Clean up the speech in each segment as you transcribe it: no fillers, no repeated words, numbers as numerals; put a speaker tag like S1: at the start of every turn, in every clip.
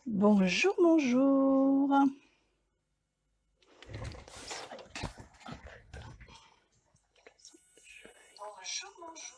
S1: Bonjour, bonjour. Bonjour, bonjour.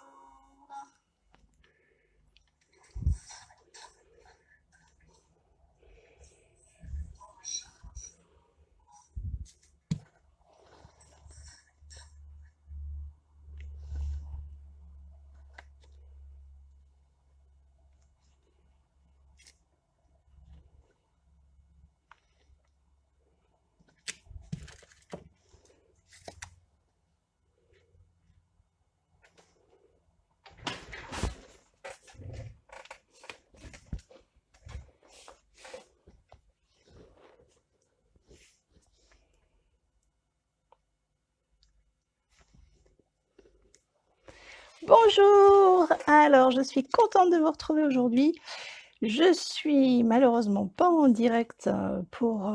S1: Bonjour. Alors, je suis contente de vous retrouver aujourd'hui. Je suis malheureusement pas en direct pour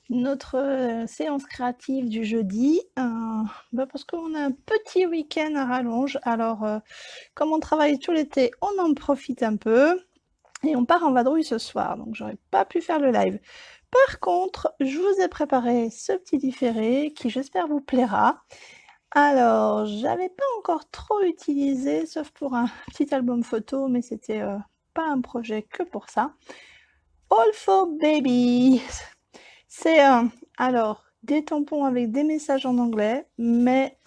S1: notre séance créative du jeudi, parce qu'on a un petit week-end à rallonge. Alors, comme on travaille tout l'été, on en profite un peu et on part en vadrouille ce soir. Donc, j'aurais pas pu faire le live. Par contre, je vous ai préparé ce petit différé qui, j'espère, vous plaira. Alors, j'avais pas encore trop utilisé, sauf pour un petit album photo, mais c'était pas un projet que pour ça. All for Babies. C'est alors des tampons avec des messages en anglais, mais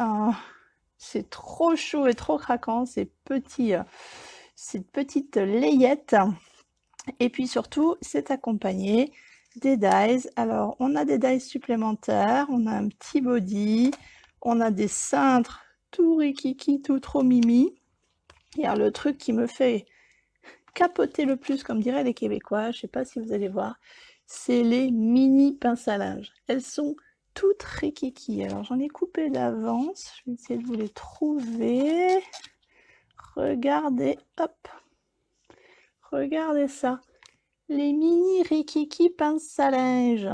S1: c'est trop chaud et trop craquant, ces petites layettes. Et puis surtout, c'est accompagné des dies. Alors, on a des dies supplémentaires, on a un petit body, on a des cintres tout rikiki, tout trop mimi. Et alors, le truc qui me fait capoter le plus, comme diraient les Québécois, je sais pas si vous allez voir, c'est les mini pinces à linge. Elles sont toutes rikiki. Alors, j'en ai coupé d'avance. Je vais essayer de vous les trouver. Regardez, hop. Regardez ça. Les mini rikiki pinces à linge.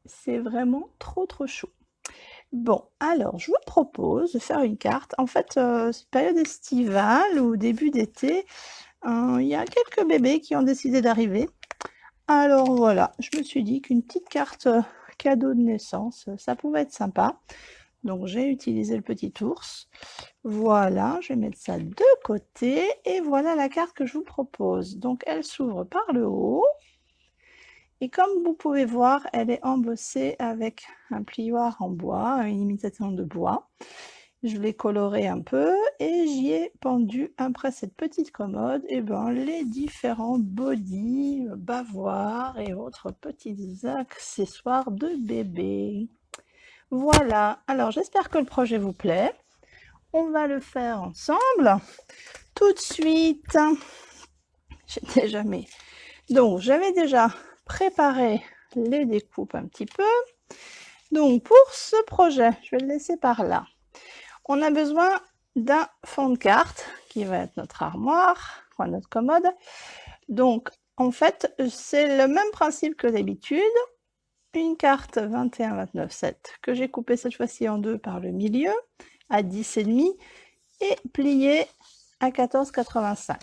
S1: C'est vraiment trop trop chaud. Bon, alors je vous propose de faire une carte. En fait, c'est période estivale ou début d'été. Il y a quelques bébés qui ont décidé d'arriver. Alors voilà, je me suis dit qu'une petite carte cadeau de naissance, ça pouvait être sympa. Donc j'ai utilisé le petit ours. Voilà, je vais mettre ça de côté. Et voilà la carte que je vous propose. Donc elle s'ouvre par le haut. Et comme vous pouvez voir, elle est embossée avec un plioir en bois, une imitation de bois. Je l'ai coloré un peu et j'y ai pendu après cette petite commode les différents bodys, bavoirs et autres petits accessoires de bébé. Voilà, alors j'espère que le projet vous plaît. On va le faire ensemble tout de suite. J'ai déjà mis. Donc j'avais déjà préparé les découpes un petit peu. Donc pour ce projet, je vais le laisser par là. On a besoin d'un fond de carte qui va être notre armoire, notre commode. Donc en fait, c'est le même principe que d'habitude. Une carte 21-29-7 que j'ai coupée cette fois-ci en deux par le milieu à 10,5 et pliée à 14,85.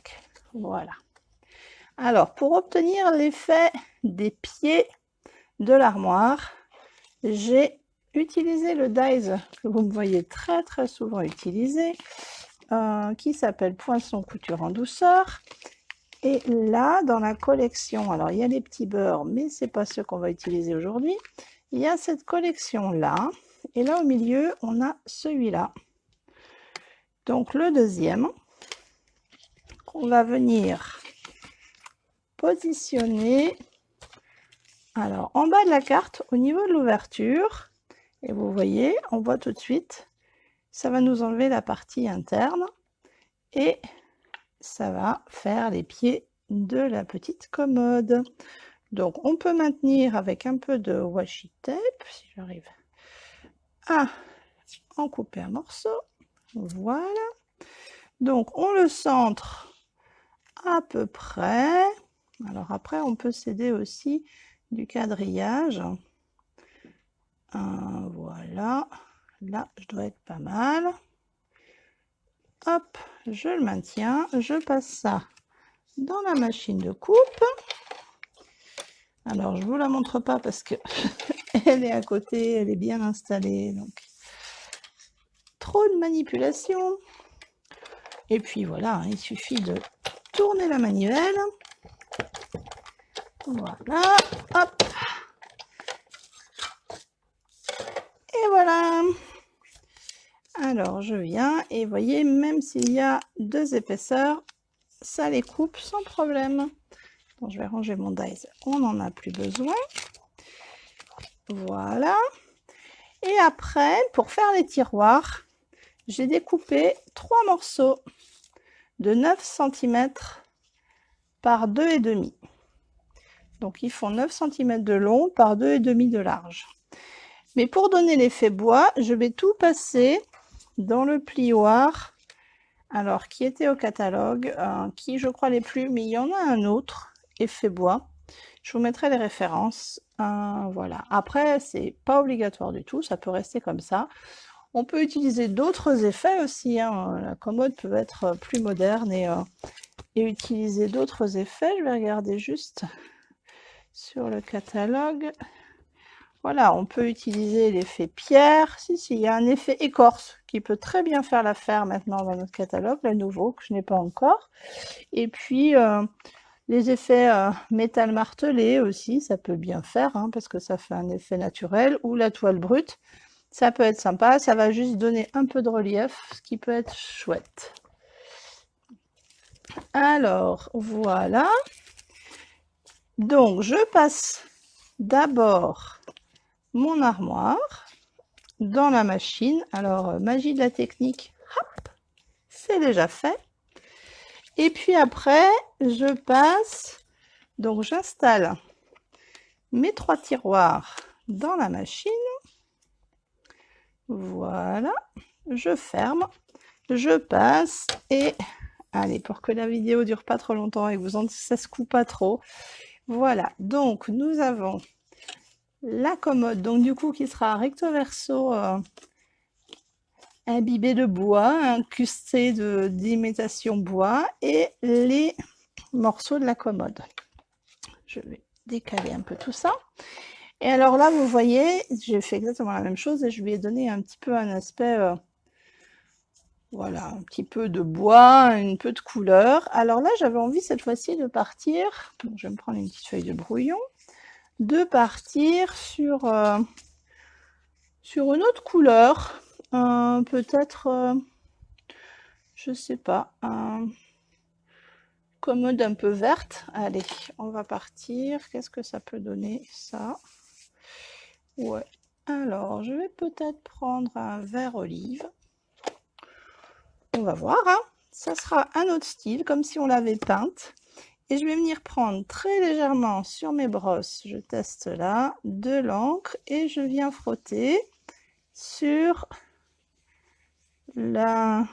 S1: Voilà. Alors, pour obtenir l'effet des pieds de l'armoire, j'ai utilisé le dies que vous me voyez très très souvent utiliser, qui s'appelle Poinçon couture en douceur. Et là, dans la collection, alors il y a les petits beurres, mais c'est pas ceux qu'on va utiliser aujourd'hui. Il y a cette collection-là, et là au milieu, on a celui-là. Donc le deuxième, qu'on va venir positionner alors en bas de la carte, au niveau de l'ouverture, et vous voyez, on voit tout de suite, ça va nous enlever la partie interne et ça va faire les pieds de la petite commode. Donc on peut maintenir avec un peu de washi tape, si j'arrive à en couper un morceau. Voilà. Donc on le centre à peu près. Alors après on peut s'aider aussi du quadrillage. Voilà. Là je dois être pas mal. Hop, je le maintiens, je passe ça dans la machine de coupe. Alors, je ne vous la montre pas parce que elle est à côté, elle est bien installée, donc trop de manipulation. Et puis voilà, il suffit de tourner la manivelle. Voilà, hop. Et voilà. Alors, je viens et vous voyez, même s'il y a 2 épaisseurs, ça les coupe sans problème. Bon, je vais ranger mon dies, on n'en a plus besoin. Voilà. Et après, pour faire les tiroirs, j'ai découpé 3 morceaux de 9 cm par 2,5. Donc, ils font 9 cm de long par 2,5 de large. Mais pour donner l'effet bois, je vais tout passer dans le plioir, alors qui était au catalogue, qui je crois n'est plus, mais il y en a un autre, effet bois. Je vous mettrai les références. Voilà. Après, c'est pas obligatoire du tout, ça peut rester comme ça. On peut utiliser d'autres effets aussi. Hein. La commode peut être plus moderne et utiliser d'autres effets. Je vais regarder juste sur le catalogue. Voilà, on peut utiliser l'effet pierre. Si, il y a un effet écorce qui peut très bien faire l'affaire maintenant dans notre catalogue, le nouveau, que je n'ai pas encore. Et puis, les effets métal martelé aussi, ça peut bien faire, hein, parce que ça fait un effet naturel. Ou la toile brute, ça peut être sympa. Ça va juste donner un peu de relief, ce qui peut être chouette. Alors, voilà. Donc, je passe d'abord mon armoire dans la machine. Alors, magie de la technique, hop, c'est déjà fait. Et puis après, je passe, donc j'installe mes 3 tiroirs dans la machine. Voilà, je ferme, je passe et allez, pour que la vidéo dure pas trop longtemps et que ça se coupe pas trop. Voilà, donc nous avons la commode, donc du coup qui sera recto verso imbibé de bois, incrusté d'imitation bois et les morceaux de la commode. Je vais décaler un peu tout ça. Et alors là, vous voyez, j'ai fait exactement la même chose et je lui ai donné un petit peu un aspect, voilà, un petit peu de bois, un peu de couleur. Alors là, j'avais envie cette fois-ci de partir, je vais me prendre une petite feuille de brouillon, de partir sur une autre couleur, peut-être, je sais pas, commode un peu verte. Allez, on va partir. Qu'est-ce que ça peut donner, ça? Ouais. Alors, je vais peut-être prendre un vert olive. On va voir, hein. Ça sera un autre style, comme si on l'avait peinte. Et je vais venir prendre très légèrement sur mes brosses, je teste là, de l'encre et je viens frotter sur la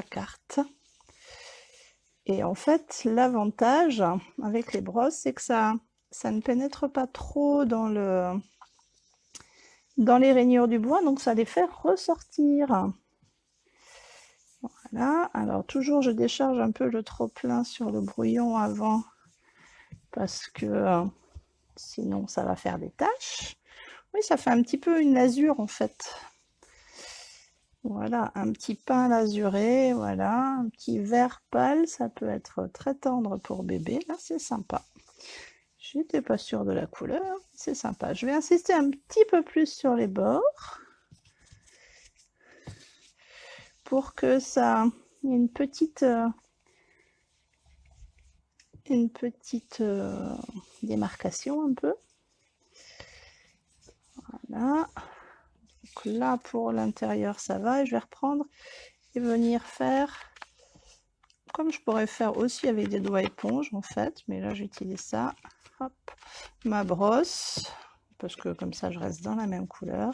S1: carte. Et en fait, l'avantage avec les brosses, c'est que ça ne pénètre pas trop dans les rainures du bois, donc ça les fait ressortir. Voilà, alors toujours je décharge un peu le trop-plein sur le brouillon avant, parce que sinon ça va faire des taches. Oui, ça fait un petit peu une lasure en fait. Voilà, un petit pain lasuré, voilà, un petit vert pâle, ça peut être très tendre pour bébé, là c'est sympa. J'étais pas sûre de la couleur, c'est sympa. Je vais insister un petit peu plus sur les bords pour que ça ait une petite démarcation un peu. Voilà. Donc là pour l'intérieur ça va et je vais reprendre et venir faire comme je pourrais faire aussi avec des doigts éponge en fait, mais là j'utilise ça. Hop, ma brosse, parce que comme ça je reste dans la même couleur,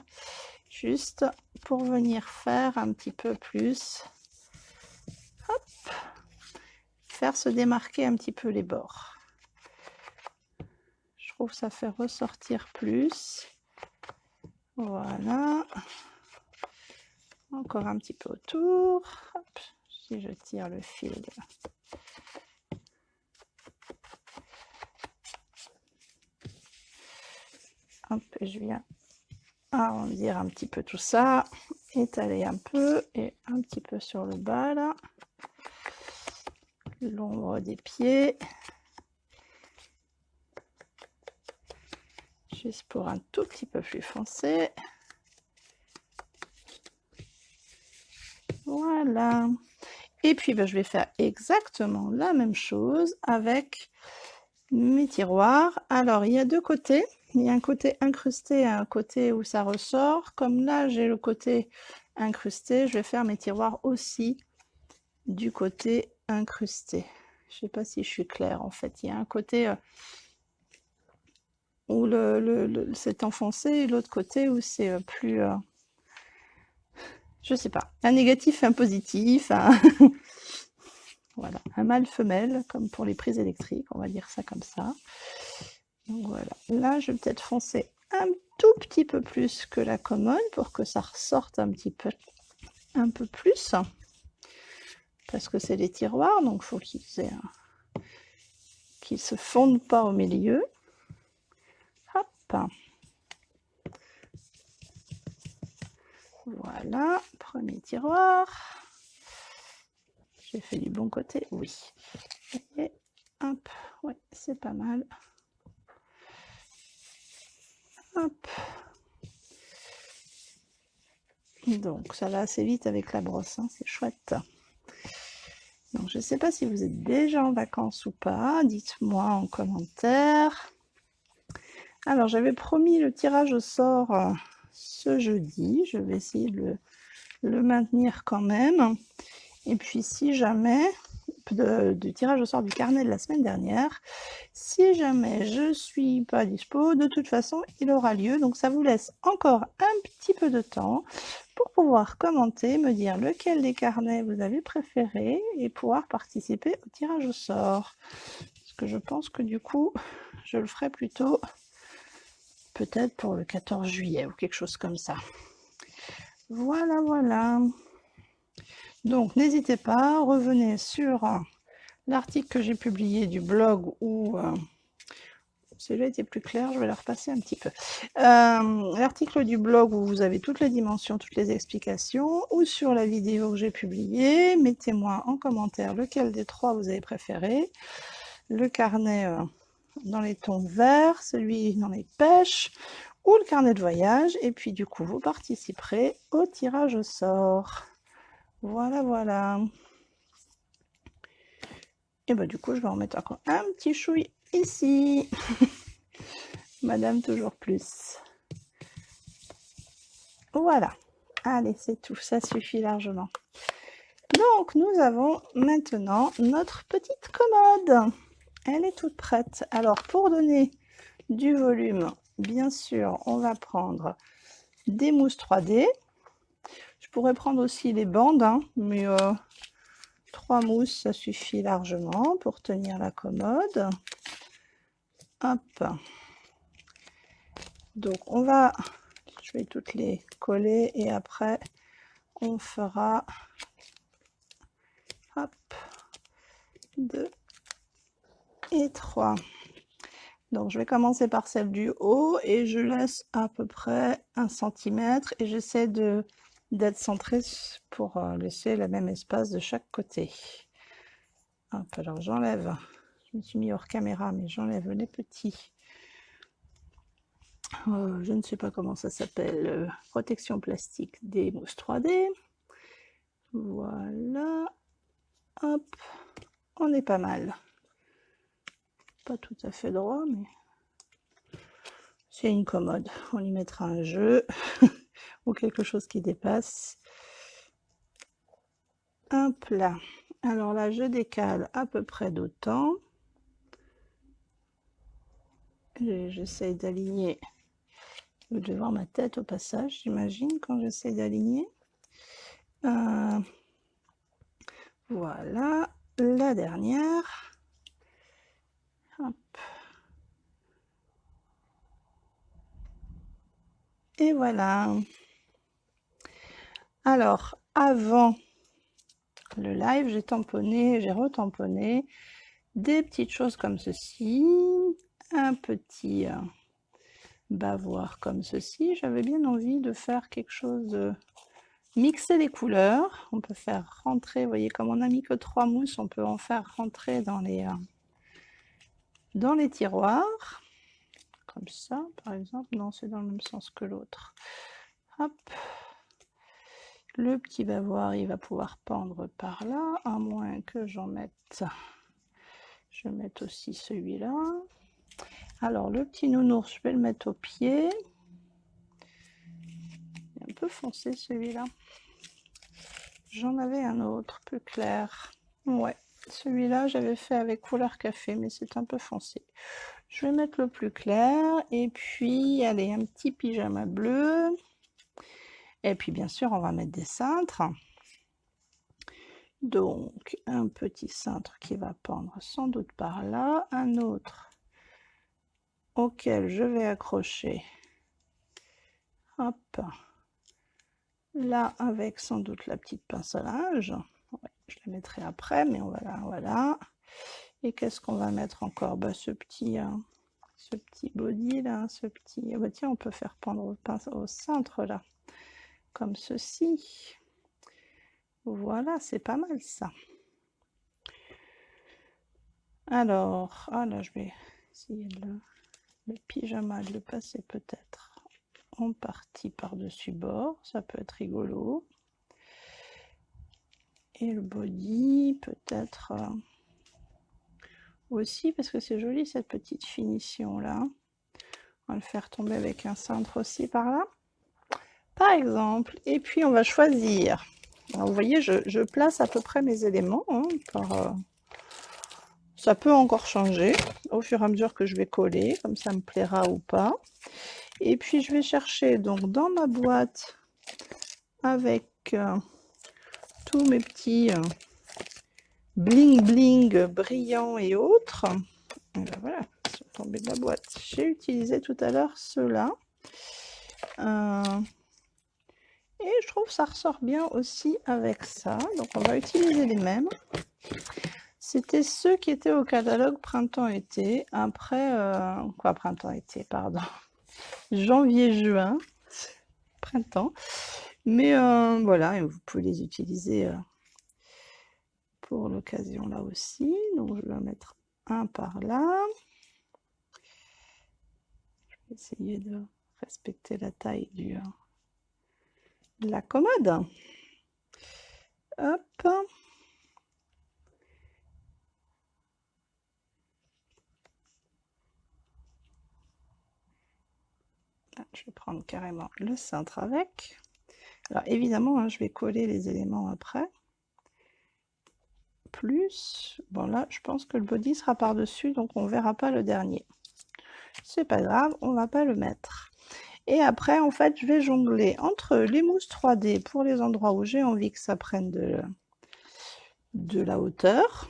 S1: juste pour venir faire un petit peu plus, hop, faire se démarquer un petit peu les bords. Je trouve que ça fait ressortir plus. Voilà, encore un petit peu autour. Hop, si je tire le fil, Hop, je viens arrondir un petit peu tout ça, étaler un peu et un petit peu sur le bas là, l'ombre des pieds, juste pour un tout petit peu plus foncé. Voilà. Et puis je vais faire exactement la même chose avec mes tiroirs. Alors il y a deux côtés, il y a un côté incrusté et un côté où ça ressort. Comme là j'ai le côté incrusté, je vais faire mes tiroirs aussi du côté incrusté. Je sais pas si je suis claire en fait. Il y a un côté où c'est enfoncé et l'autre côté où c'est plus... je sais pas, un négatif, un positif, voilà, un mâle-femelle, comme pour les prises électriques, on va dire ça comme ça. Donc voilà, là je vais peut-être foncer un tout petit peu plus que la commode pour que ça ressorte un peu plus, parce que c'est des tiroirs, donc il faut qu'ils se fondent pas au milieu. Hop. Voilà, premier tiroir. J'ai fait du bon côté, oui. Et hop, ouais, c'est pas mal. Hop. Donc ça va assez vite avec la brosse, hein, c'est chouette. Donc je ne sais pas si vous êtes déjà en vacances ou pas, dites-moi en commentaire. Alors j'avais promis le tirage au sort ce jeudi, je vais essayer de le maintenir quand même. Et puis si jamais, du tirage au sort du carnet de la semaine dernière, si jamais je suis pas dispo, de toute façon il aura lieu, donc ça vous laisse encore un petit peu de temps pour pouvoir commenter, me dire lequel des carnets vous avez préféré et pouvoir participer au tirage au sort. Parce que je pense que du coup je le ferai plutôt peut-être pour le 14 juillet ou quelque chose comme ça. Voilà, voilà. Donc n'hésitez pas, revenez sur l'article que j'ai publié du blog où celui-là était plus clair, je vais le repasser un petit peu. L'article du blog où vous avez toutes les dimensions, toutes les explications, ou sur la vidéo que j'ai publiée. Mettez-moi en commentaire lequel des trois vous avez préféré. Le carnet dans les tons verts, celui dans les pêches, ou le carnet de voyage. Et puis du coup, vous participerez au tirage au sort. Voilà, voilà. Et bah du coup, je vais en mettre encore un petit chouille ici. Madame toujours plus. Voilà. Allez, c'est tout. Ça suffit largement. Donc, nous avons maintenant notre petite commode. Elle est toute prête. Alors, pour donner du volume, bien sûr, on va prendre des mousses 3D. Je pourrais prendre aussi les bandes, hein, mais 3 mousses, ça suffit largement pour tenir la commode. Hop. Donc, je vais toutes les coller et après, on fera, hop, 2 et 3. Donc, je vais commencer par celle du haut et je laisse à peu près 1 cm et j'essaie d'être centrée pour laisser le même espace de chaque côté. Hop, alors j'enlève, je me suis mis hors caméra, mais j'enlève les petits. Je ne sais pas comment ça s'appelle, protection plastique des mousses 3D. Voilà, hop, on est pas mal. Pas tout à fait droit, mais c'est une commode. On y mettra un jeu ou quelque chose qui dépasse. Hop là. Alors là, je décale à peu près d'autant. J'essaie d'aligner. Vous devez voir ma tête au passage, j'imagine, quand j'essaie d'aligner. Voilà, la dernière. Hop. Et voilà. Alors, avant le live, j'ai retamponné des petites choses comme ceci. Un petit bavoirs comme ceci. J'avais bien envie de faire quelque chose de mixer les couleurs. On peut faire rentrer, vous voyez, comme on n'a mis que 3 mousses, on peut en faire rentrer dans les tiroirs. Comme ça, par exemple. Non, c'est dans le même sens que l'autre. Hop. Le petit bavoir, il va pouvoir pendre par là, à moins que j'en mette. Je vais mettre aussi celui-là. Alors, le petit nounours, je vais le mettre au pied. Il est un peu foncé celui-là. J'en avais un autre, plus clair. Ouais, celui-là, j'avais fait avec couleur café, mais c'est un peu foncé. Je vais mettre le plus clair. Et puis, allez, un petit pyjama bleu. Et puis, bien sûr, on va mettre des cintres. Donc, un petit cintre qui va pendre sans doute par là. Un autre auquel je vais accrocher. Hop. Là, avec sans doute la petite pince à linge. Ouais, je la mettrai après, mais on va là, voilà. Et qu'est-ce qu'on va mettre encore? Bah, ce petit body là, ce petit... Ah bah tiens, on peut faire pendre au cintre là, comme ceci. Voilà, c'est pas mal ça. Alors, ah là, je vais essayer le pyjama de le passer peut-être en partie par-dessus bord, ça peut être rigolo. Et le body, peut-être aussi, parce que c'est joli cette petite finition là. On va le faire tomber avec un cintre aussi par là, par exemple. Et puis on va choisir. Alors, vous voyez, je place à peu près mes éléments. Hein, ça peut encore changer au fur et à mesure que je vais coller, comme ça me plaira ou pas. Et puis je vais chercher donc dans ma boîte avec tous mes petits bling bling brillants et autres. Et ben voilà, ils sont tombés de la boîte. J'ai utilisé tout à l'heure ceux-là. Et je trouve que ça ressort bien aussi avec ça. Donc on va utiliser les mêmes. C'était ceux qui étaient au catalogue printemps-été. Après, quoi printemps-été, pardon. Janvier-juin, printemps. Mais voilà, et vous pouvez les utiliser pour l'occasion là aussi. Donc je vais en mettre un par là. Je vais essayer de respecter la taille de la commode. Hop. Je vais prendre carrément le cintre avec. Alors évidemment, hein, je vais coller les éléments après. Plus, bon là, je pense que le body sera par-dessus, donc on verra pas le dernier. C'est pas grave, on va pas le mettre. Et après, en fait, je vais jongler entre les mousses 3D pour les endroits où j'ai envie que ça prenne de la hauteur.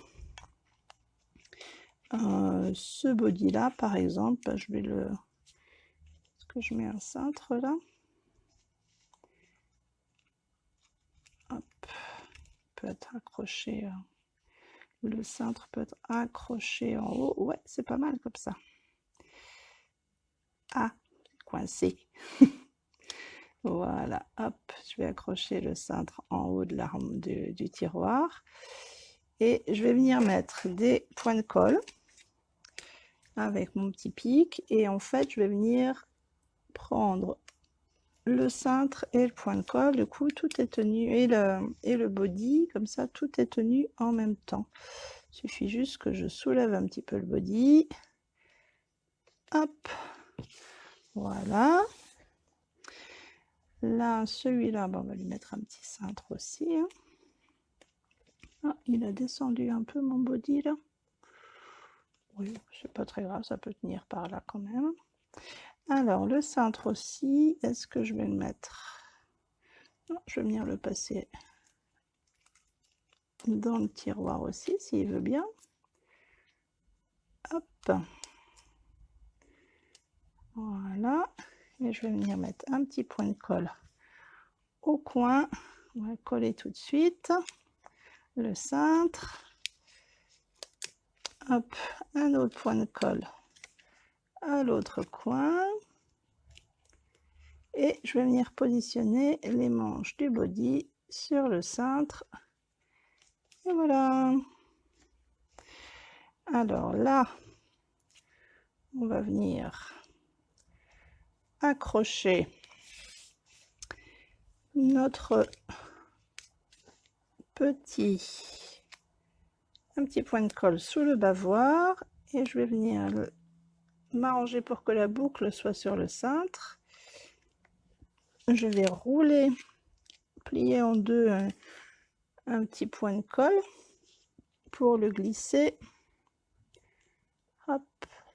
S1: Ce body là, par exemple, bah, je vais le... Est-ce que je mets un cintre là? Hop, peut être accroché. Le cintre peut être accroché en haut. Ouais, c'est pas mal comme ça. Ah, coincé. Voilà, hop, je vais accrocher le cintre en haut de l'arme du tiroir. Et je vais venir mettre des points de colle avec mon petit pic. Et en fait, je vais venir prendre le cintre et le point de colle. Du coup, tout est tenu. Et le body, comme ça, tout est tenu en même temps. Il suffit juste que je soulève un petit peu le body. Hop, voilà. Là, celui-là, bon, on va lui mettre un petit cintre aussi. Hein. Ah, il a descendu un peu mon body là. Oui, c'est pas très grave, ça peut tenir par là quand même. Alors, le cintre aussi, est-ce que je vais le mettre? Non, je vais venir le passer dans le tiroir aussi, s'il veut bien. Hop. Voilà. Et je vais venir mettre un petit point de colle au coin. On va coller tout de suite le cintre. Hop, un autre point de colle à l'autre coin. Et je vais venir positionner les manches du body sur le cintre. Et voilà. Alors là, on va venir accrocher notre un petit point de colle sous le bavoir et je vais venir m'arranger pour que la boucle soit sur le cintre. Je vais rouler, plier en deux un petit point de colle pour le glisser, hop,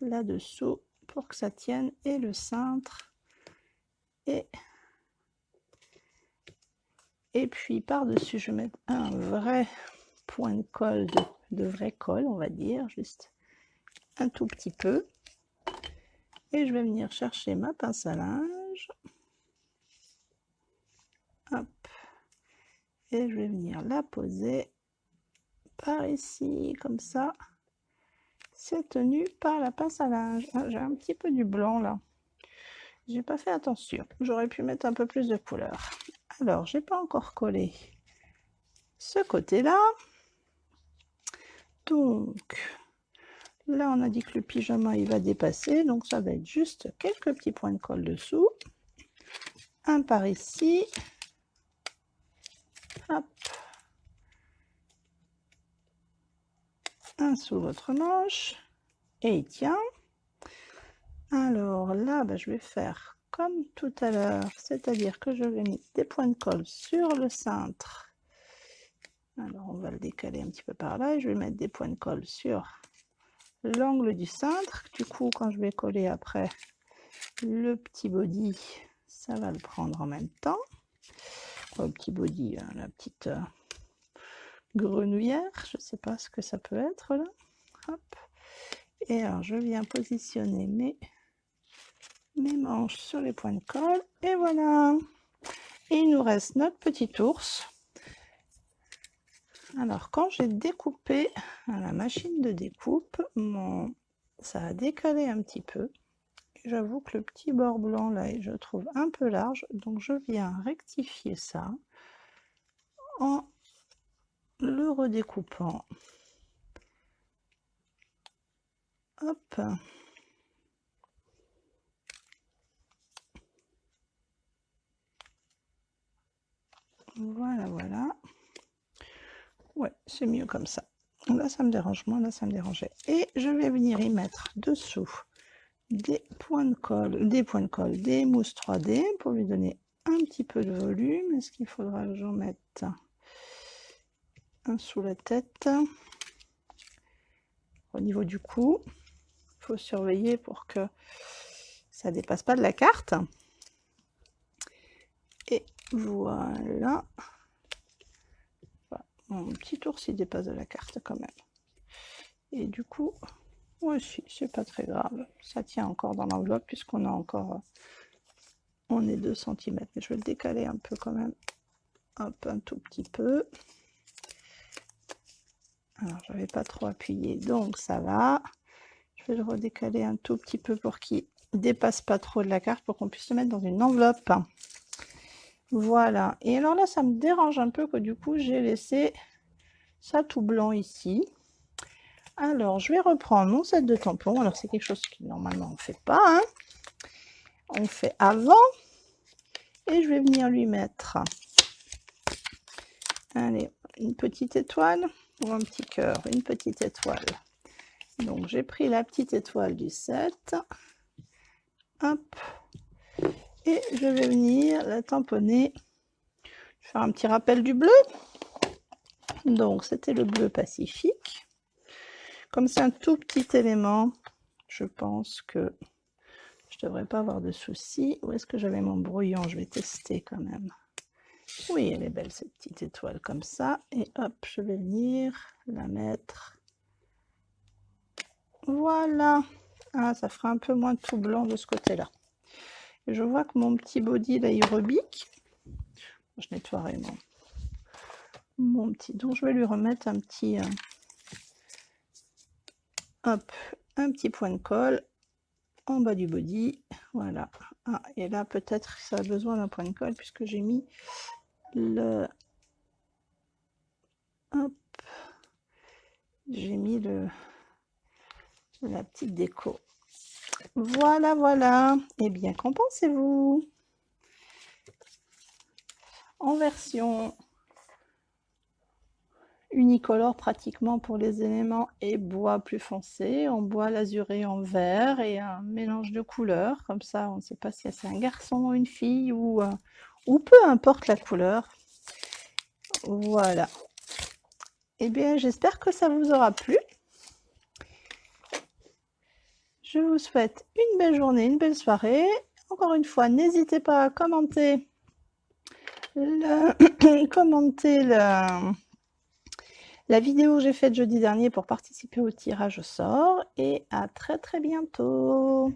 S1: là-dessous pour que ça tienne, et le cintre, et puis par-dessus je vais mettre un vrai point de colle, de vrai colle, on va dire, juste un tout petit peu, et je vais venir chercher ma pince à linge, hop, et je vais venir la poser par ici, comme ça. C'est tenu par la pince à linge. Ah, j'ai un petit peu du blanc là. J'ai pas fait attention. J'aurais pu mettre un peu plus de couleur. Alors, j'ai pas encore collé ce côté-là. Donc, là, on a dit que le pyjama, il va dépasser. Donc, ça va être juste quelques petits points de colle dessous. Un par ici. Hop. Un sous l'autre manche. Et il tient. Alors là, je vais faire comme tout à l'heure, c'est-à-dire que je vais mettre des points de colle sur le cintre. Alors on va le décaler un petit peu par là et je vais mettre des points de colle sur l'angle du cintre. Du coup, quand je vais coller après le petit body, ça va le prendre en même temps. Le petit body, la petite grenouillère, je ne sais pas ce que ça peut être là. Hop. Et alors je viens positionner mes manches sur les points de colle et voilà. Et il nous reste notre petit ours. Alors quand j'ai découpé à la machine de découpe, ça a décalé un petit peu. J'avoue que le petit bord blanc là, je trouve un peu large, donc je viens rectifier ça en le redécoupant. Hop. Voilà, voilà. Ouais, c'est mieux comme ça. Là, ça me dérange moins, là, ça me dérangeait. Et je vais venir y mettre dessous des points de colle, des mousses 3D pour lui donner un petit peu de volume. Est-ce qu'il faudra que j'en mette un sous la tête? Au niveau du cou, il faut surveiller pour que ça dépasse pas de la carte. Et voilà. Mon petit ours, il dépasse de la carte quand même. Et du coup, moi aussi, c'est pas très grave. Ça tient encore dans l'enveloppe puisqu'on a encore... On est 2 cm. Mais je vais le décaler un peu quand même. Hop, un tout petit peu. Alors, j'avais pas trop appuyé, donc ça va. Je vais le redécaler un tout petit peu pour qu'il dépasse pas trop de la carte pour qu'on puisse le mettre dans une enveloppe. Voilà. Et alors là, ça me dérange un peu que du coup, j'ai laissé ça tout blanc ici. Alors, je vais reprendre mon set de tampons. Alors, c'est quelque chose qui, normalement, on ne fait pas. Hein. On fait avant. Et je vais venir lui mettre, allez, une petite étoile ou un petit cœur. Une petite étoile. Donc, j'ai pris la petite étoile du set. Hop. Et je vais venir la tamponner. Je vais faire un petit rappel du bleu. Donc, c'était le bleu Pacifique. Comme c'est un tout petit élément, je pense que je ne devrais pas avoir de soucis. Où est-ce que j'avais mon brouillon? Je vais tester quand même. Oui, elle est belle cette petite étoile comme ça. Et hop, je vais venir la mettre. Voilà. Ah, ça fera un peu moins tout blanc de ce côté-là. Je vois que mon petit body, là, il rebique. Je nettoierai mon petit... Donc, je vais lui remettre un petit... hop, un petit point de colle en bas du body. Voilà. Ah, et là, peut-être ça a besoin d'un point de colle puisque j'ai mis le... Hop. J'ai mis la petite déco. Voilà, voilà. Eh bien, qu'en pensez-vous? En version unicolore pratiquement pour les éléments et bois plus foncé, en bois l'azuré en vert et un mélange de couleurs. Comme ça, on ne sait pas si c'est un garçon ou une fille ou peu importe la couleur. Voilà. Eh bien, j'espère que ça vous aura plu. Je vous souhaite une belle journée, une belle soirée. Encore une fois, n'hésitez pas à commenter la vidéo que j'ai faite jeudi dernier pour participer au tirage au sort. Et à très très bientôt.